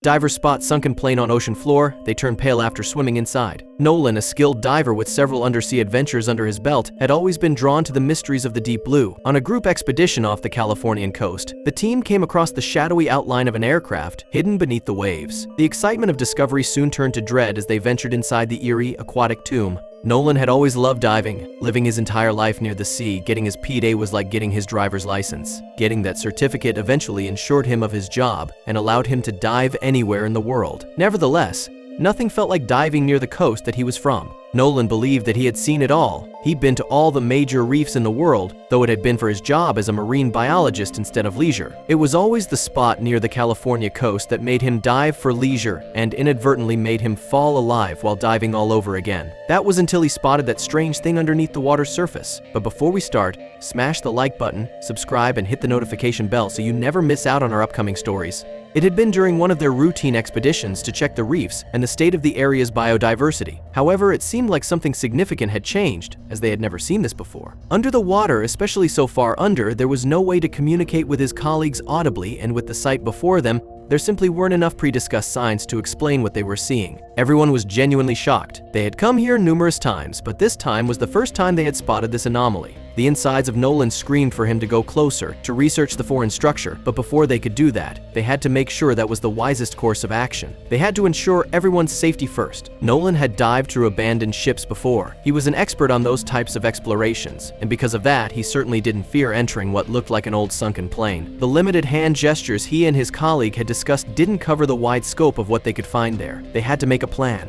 Divers spot sunken plane on ocean floor. They turn pale after swimming inside. Nolan, a skilled diver with several undersea adventures under his belt, had always been drawn to the mysteries of the deep blue. On a group expedition off the Californian coast, the team came across the shadowy outline of an aircraft hidden beneath the waves. The excitement of discovery soon turned to dread as they ventured inside the eerie, aquatic tomb. Nolan had always loved diving. Living his entire life near the sea, getting his P.D. was like getting his driver's license. Getting that certificate eventually ensured him of his job and allowed him to dive anywhere in the world. Nevertheless, nothing felt like diving near the coast that he was from. Nolan believed that he had seen it all. He'd been to all the major reefs in the world, though it had been for his job as a marine biologist instead of leisure. It was always the spot near the California coast that made him dive for leisure and inadvertently made him fall alive while diving all over again. That was until he spotted that strange thing underneath the water's surface. But before we start, smash the like button, subscribe, and hit the notification bell so you never miss out on our upcoming stories. It had been during one of their routine expeditions to check the reefs and the state of the area's biodiversity. However, it seemed like something significant had changed, as they had never seen this before. Under the water, especially so far under, there was no way to communicate with his colleagues audibly, and with the sight before them, there simply weren't enough pre-discussed signs to explain what they were seeing. Everyone was genuinely shocked. They had come here numerous times, but this time was the first time they had spotted this anomaly. The insides of Nolan screamed for him to go closer, to research the foreign structure, but before they could do that, they had to make sure that was the wisest course of action. They had to ensure everyone's safety first. Nolan had dived through abandoned ships before. He was an expert on those types of explorations, and because of that, he certainly didn't fear entering what looked like an old sunken plane. The limited hand gestures he and his colleague had discussed didn't cover the wide scope of what they could find there. They had to make a plan.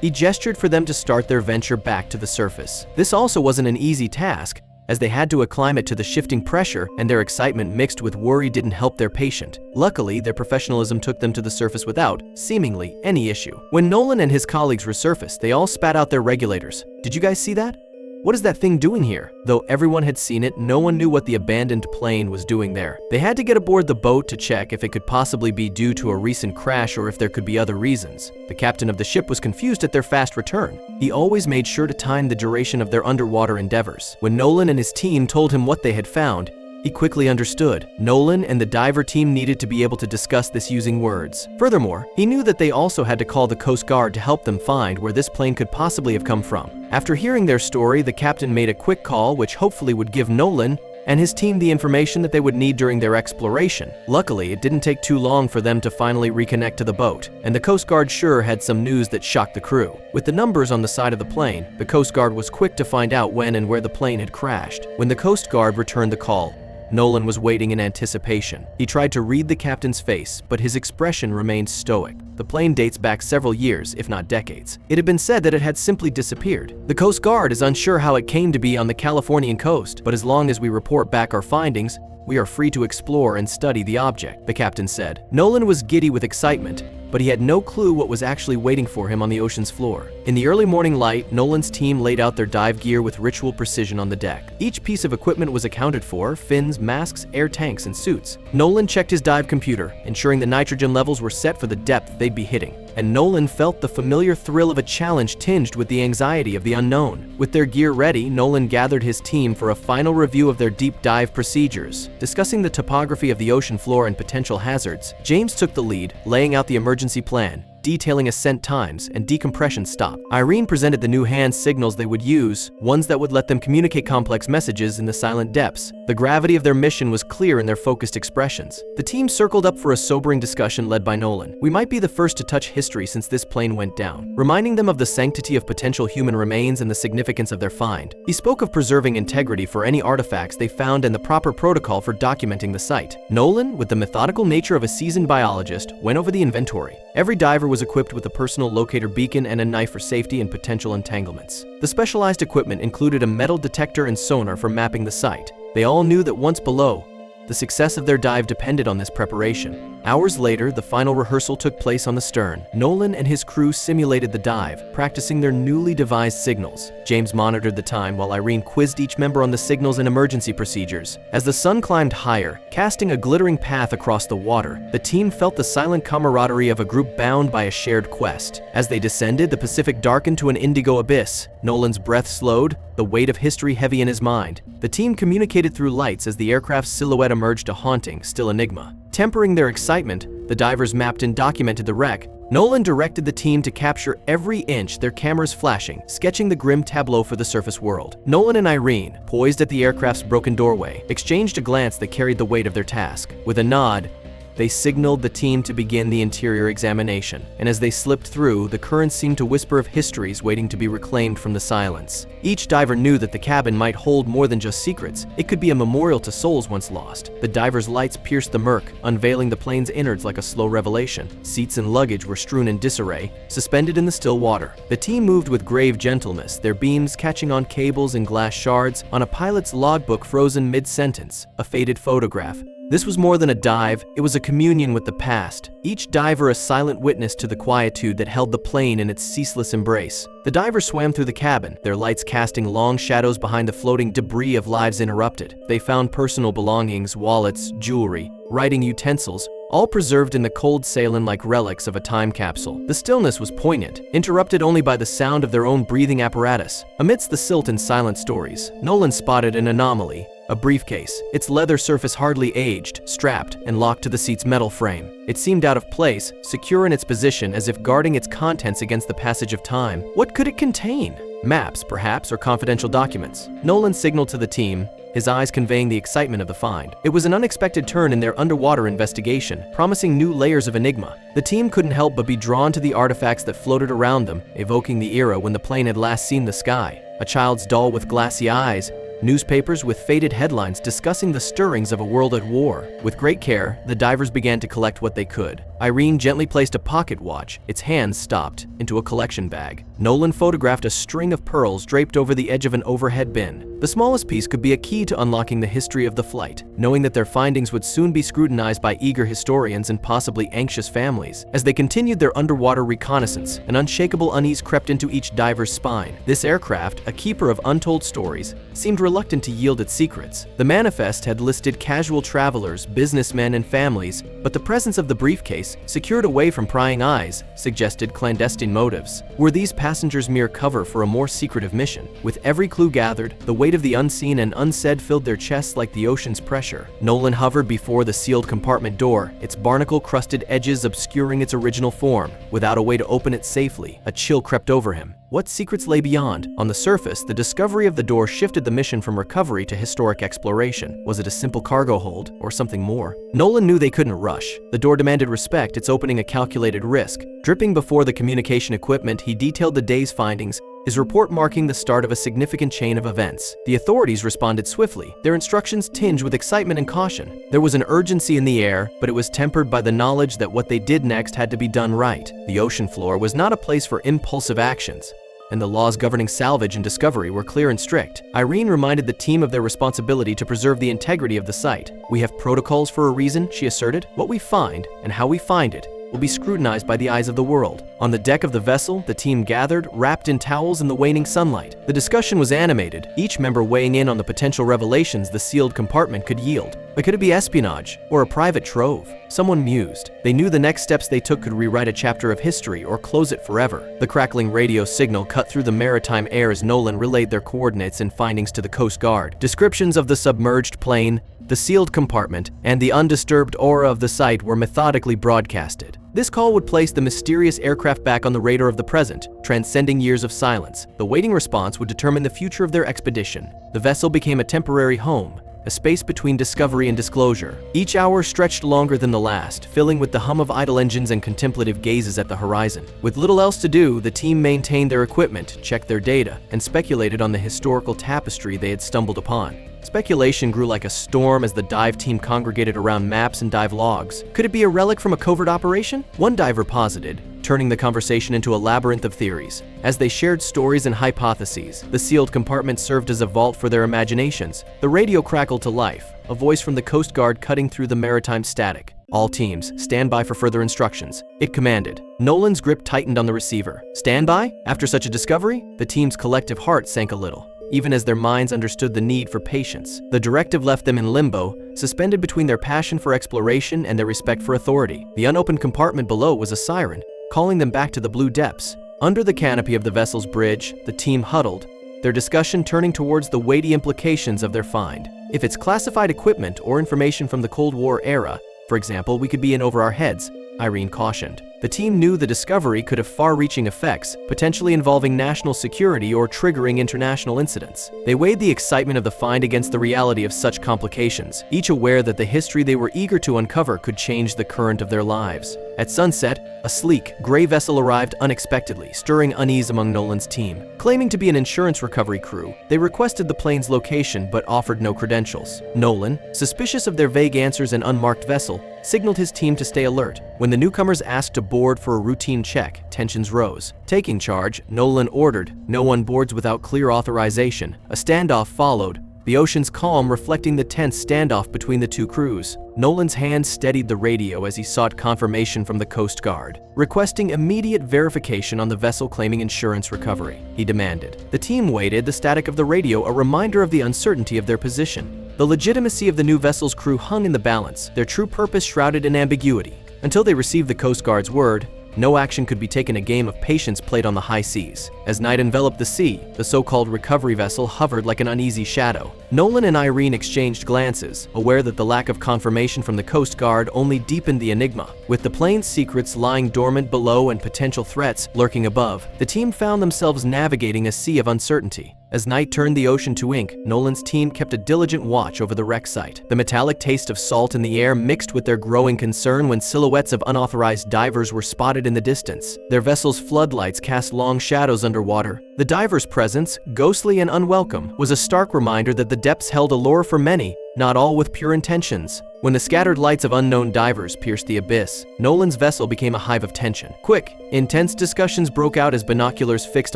He gestured for them to start their venture back to the surface. This also wasn't an easy task, as they had to acclimate to the shifting pressure, and their excitement mixed with worry didn't help their patient. Luckily, their professionalism took them to the surface without, seemingly, any issue. When Nolan and his colleagues resurfaced, they all spat out their regulators. Did you guys see that? What is that thing doing here? Though everyone had seen it, no one knew what the abandoned plane was doing there. They had to get aboard the boat to check if it could possibly be due to a recent crash or if there could be other reasons. The captain of the ship was confused at their fast return. He always made sure to time the duration of their underwater endeavors. When Nolan and his team told him what they had found, he quickly understood. Nolan and the diver team needed to be able to discuss this using words. Furthermore, he knew that they also had to call the Coast Guard to help them find where this plane could possibly have come from. After hearing their story, the captain made a quick call which hopefully would give Nolan and his team the information that they would need during their exploration. Luckily, it didn't take too long for them to finally reconnect to the boat, and the Coast Guard sure had some news that shocked the crew. With the numbers on the side of the plane, the Coast Guard was quick to find out when and where the plane had crashed. When the Coast Guard returned the call, Nolan was waiting in anticipation. He tried to read the captain's face, but his expression remained stoic. The plane dates back several years, if not decades. It had been said that it had simply disappeared. The Coast Guard is unsure how it came to be on the Californian coast, but as long as we report back our findings, we are free to explore and study the object, the captain said. Nolan was giddy with excitement, but he had no clue what was actually waiting for him on the ocean's floor. In the early morning light, Nolan's team laid out their dive gear with ritual precision on the deck. Each piece of equipment was accounted for: fins, masks, air tanks, and suits. Nolan checked his dive computer, ensuring the nitrogen levels were set for the depth they'd be hitting. And Nolan felt the familiar thrill of a challenge tinged with the anxiety of the unknown. With their gear ready, Nolan gathered his team for a final review of their deep dive procedures. Discussing the topography of the ocean floor and potential hazards, James took the lead, laying out the emergency plan, detailing ascent times and decompression stop. Irene presented the new hand signals they would use, ones that would let them communicate complex messages in the silent depths. The gravity of their mission was clear in their focused expressions. The team circled up for a sobering discussion led by Nolan. We might be the first to touch history since this plane went down, reminding them of the sanctity of potential human remains and the significance of their find. He spoke of preserving integrity for any artifacts they found and the proper protocol for documenting the site. Nolan, with the methodical nature of a seasoned biologist, went over the inventory. Every diver was equipped with a personal locator beacon and a knife for safety and potential entanglements. The specialized equipment included a metal detector and sonar for mapping the site. They all knew that once below, the success of their dive depended on this preparation. Hours later, the final rehearsal took place on the stern. Nolan and his crew simulated the dive, practicing their newly devised signals. James monitored the time while Irene quizzed each member on the signals and emergency procedures. As the sun climbed higher, casting a glittering path across the water, the team felt the silent camaraderie of a group bound by a shared quest. As they descended, the Pacific darkened to an indigo abyss. Nolan's breath slowed, the weight of history heavy in his mind. The team communicated through lights as the aircraft's silhouette emerged, a haunting, still enigma. Tempering their excitement, the divers mapped and documented the wreck. Nolan directed the team to capture every inch, their cameras flashing, sketching the grim tableau for the surface world. Nolan and Irene, poised at the aircraft's broken doorway, exchanged a glance that carried the weight of their task. With a nod, they signaled the team to begin the interior examination, and as they slipped through, the currents seemed to whisper of histories waiting to be reclaimed from the silence. Each diver knew that the cabin might hold more than just secrets. It could be a memorial to souls once lost. The divers' lights pierced the murk, unveiling the plane's innards like a slow revelation. Seats and luggage were strewn in disarray, suspended in the still water. The team moved with grave gentleness, their beams catching on cables and glass shards, on a pilot's logbook frozen mid-sentence, a faded photograph. This was more than a dive, it was a communion with the past, each diver a silent witness to the quietude that held the plane in its ceaseless embrace. The divers swam through the cabin, their lights casting long shadows behind the floating debris of lives interrupted. They found personal belongings, wallets, jewelry, writing utensils, all preserved in the cold saline like relics of a time capsule. The stillness was poignant, interrupted only by the sound of their own breathing apparatus. Amidst the silt and silent stories, Nolan spotted an anomaly. A briefcase, its leather surface hardly aged, strapped and locked to the seat's metal frame. It seemed out of place, secure in its position as if guarding its contents against the passage of time. What could it contain? Maps, perhaps, or confidential documents? Nolan signaled to the team, his eyes conveying the excitement of the find. It was an unexpected turn in their underwater investigation, promising new layers of enigma. The team couldn't help but be drawn to the artifacts that floated around them, evoking the era when the plane had last seen the sky. A child's doll with glassy eyes, newspapers with faded headlines discussing the stirrings of a world at war. With great care, the divers began to collect what they could. Irene gently placed a pocket watch, its hands stopped, into a collection bag. Nolan photographed a string of pearls draped over the edge of an overhead bin. The smallest piece could be a key to unlocking the history of the flight. Knowing that their findings would soon be scrutinized by eager historians and possibly anxious families. As they continued their underwater reconnaissance, an unshakable unease crept into each diver's spine. This aircraft, a keeper of untold stories, seemed reluctant to yield its secrets. The manifest had listed casual travelers, businessmen, and families, but the presence of the briefcase, secured away from prying eyes, suggested clandestine motives. Were these passengers mere cover for a more secretive mission? With every clue gathered, the weight of the unseen and unsaid filled their chests like the ocean's pressure. Nolan hovered before the sealed compartment door, its barnacle-crusted edges obscuring its original form. Without a way to open it safely, a chill crept over him. What secrets lay beyond? On the surface, the discovery of the door shifted the mission from recovery to historic exploration. Was it a simple cargo hold, or something more? Nolan knew they couldn't rush. The door demanded respect, its opening a calculated risk. Dripping before the communication equipment, he detailed the day's findings, his report marking the start of a significant chain of events. The authorities responded swiftly, their instructions tinged with excitement and caution. There was an urgency in the air, but it was tempered by the knowledge that what they did next had to be done right. The ocean floor was not a place for impulsive actions, and the laws governing salvage and discovery were clear and strict. Irene reminded the team of their responsibility to preserve the integrity of the site. "We have protocols for a reason," she asserted. "What we find, and how we find it, will be scrutinized by the eyes of the world." On the deck of the vessel, the team gathered, wrapped in towels in the waning sunlight. The discussion was animated, each member weighing in on the potential revelations the sealed compartment could yield. But could it be espionage, or a private trove? Someone mused. They knew the next steps they took could rewrite a chapter of history or close it forever. The crackling radio signal cut through the maritime air as Nolan relayed their coordinates and findings to the Coast Guard. Descriptions of the submerged plane, the sealed compartment, and the undisturbed aura of the site were methodically broadcasted. This call would place the mysterious aircraft back on the radar of the present, transcending years of silence. The waiting response would determine the future of their expedition. The vessel became a temporary home, a space between discovery and disclosure. Each hour stretched longer than the last, filling with the hum of idle engines and contemplative gazes at the horizon. With little else to do, the team maintained their equipment, checked their data, and speculated on the historical tapestry they had stumbled upon. Speculation grew like a storm as the dive team congregated around maps and dive logs. Could it be a relic from a covert operation? One diver posited, turning the conversation into a labyrinth of theories. As they shared stories and hypotheses, the sealed compartment served as a vault for their imaginations. The radio crackled to life, a voice from the Coast Guard cutting through the maritime static. "All teams, stand by for further instructions," it commanded. Nolan's grip tightened on the receiver. Stand by? After such a discovery, the team's collective heart sank a little, even as their minds understood the need for patience. The directive left them in limbo, suspended between their passion for exploration and their respect for authority. The unopened compartment below was a siren, calling them back to the blue depths. Under the canopy of the vessel's bridge, the team huddled, their discussion turning towards the weighty implications of their find. If it's classified equipment or information from the Cold War era, For example, we could be in over our heads, Irene cautioned. The team knew the discovery could have far-reaching effects, potentially involving national security or triggering international incidents. They weighed the excitement of the find against the reality of such complications, each aware that the history they were eager to uncover could change the current of their lives. At sunset, a sleek, gray vessel arrived unexpectedly, stirring unease among Nolan's team. Claiming to be an insurance recovery crew, they requested the plane's location but offered no credentials. Nolan, suspicious of their vague answers and unmarked vessel, signaled his team to stay alert. When the newcomers asked to board for a routine check, tensions rose. Taking charge, Nolan ordered, "No one boards without clear authorization." A standoff followed, the ocean's calm reflecting the tense standoff between the two crews. Nolan's hand steadied the radio as he sought confirmation from the Coast Guard, requesting immediate verification on the vessel claiming insurance recovery. He demanded. The team waited, the static of the radio a reminder of the uncertainty of their position. The legitimacy of the new vessel's crew hung in the balance, their true purpose shrouded in ambiguity. Until they received the Coast Guard's word, no action could be taken. A game of patience played on the high seas. As night enveloped the sea, the so-called recovery vessel hovered like an uneasy shadow. Nolan and Irene exchanged glances, aware that the lack of confirmation from the Coast Guard only deepened the enigma. With the plane's secrets lying dormant below and potential threats lurking above, the team found themselves navigating a sea of uncertainty. As night turned the ocean to ink, Nolan's team kept a diligent watch over the wreck site. The metallic taste of salt in the air mixed with their growing concern when silhouettes of unauthorized divers were spotted in the distance. Their vessel's floodlights cast long shadows underwater. The divers' presence, ghostly and unwelcome, was a stark reminder that the depths held a lure for many, not all with pure intentions. When the scattered lights of unknown divers pierced the abyss, Nolan's vessel became a hive of tension. Quick, intense discussions broke out as binoculars fixed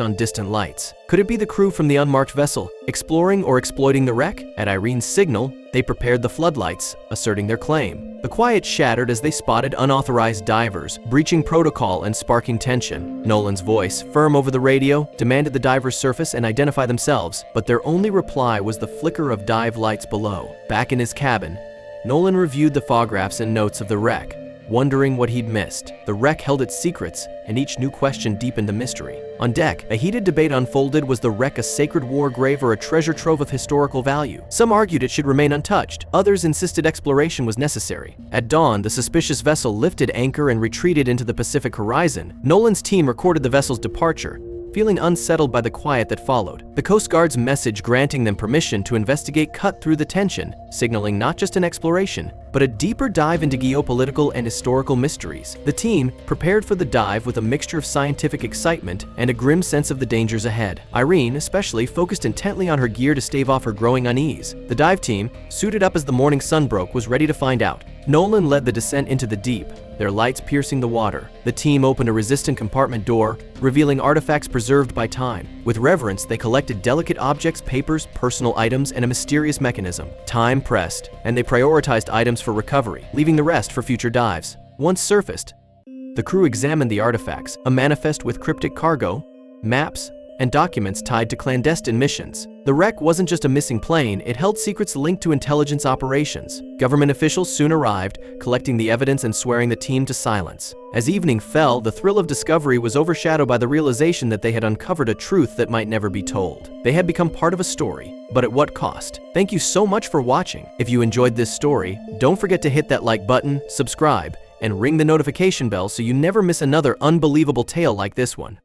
on distant lights. Could it be the crew from the unmarked vessel, exploring or exploiting the wreck? At Irene's signal, they prepared the floodlights, asserting their claim. The quiet shattered as they spotted unauthorized divers, breaching protocol and sparking tension. Nolan's voice, firm over the radio, demanded the divers surface and identify themselves, but their only reply was the flicker of dive lights below. Back in his cabin, Nolan reviewed the photographs and notes of the wreck, wondering what he'd missed. The wreck held its secrets, and each new question deepened the mystery. On deck, a heated debate unfolded. Was the wreck a sacred war grave or a treasure trove of historical value? Some argued it should remain untouched. Others insisted exploration was necessary. At dawn, the suspicious vessel lifted anchor and retreated into the Pacific horizon. Nolan's team recorded the vessel's departure, feeling unsettled by the quiet that followed. The Coast Guard's message granting them permission to investigate cut through the tension, signaling not just an exploration, but a deeper dive into geopolitical and historical mysteries. The team prepared for the dive with a mixture of scientific excitement and a grim sense of the dangers ahead. Irene, especially, focused intently on her gear to stave off her growing unease. The dive team, suited up as the morning sun broke, was ready to find out. Nolan led the descent into the deep, their lights piercing the water. The team opened a resistant compartment door, revealing artifacts preserved by time. With reverence, they collected delicate objects, papers, personal items, and a mysterious mechanism. Time pressed, and they prioritized items for recovery, leaving the rest for future dives. Once surfaced, the crew examined the artifacts, a manifest with cryptic cargo, maps, and documents tied to clandestine missions. The wreck wasn't just a missing plane, it held secrets linked to intelligence operations. Government officials soon arrived, collecting the evidence and swearing the team to silence. As evening fell, the thrill of discovery was overshadowed by the realization that they had uncovered a truth that might never be told. They had become part of a story, but at what cost? Thank you so much for watching. If you enjoyed this story, don't forget to hit that like button, subscribe, and ring the notification bell so you never miss another unbelievable tale like this one.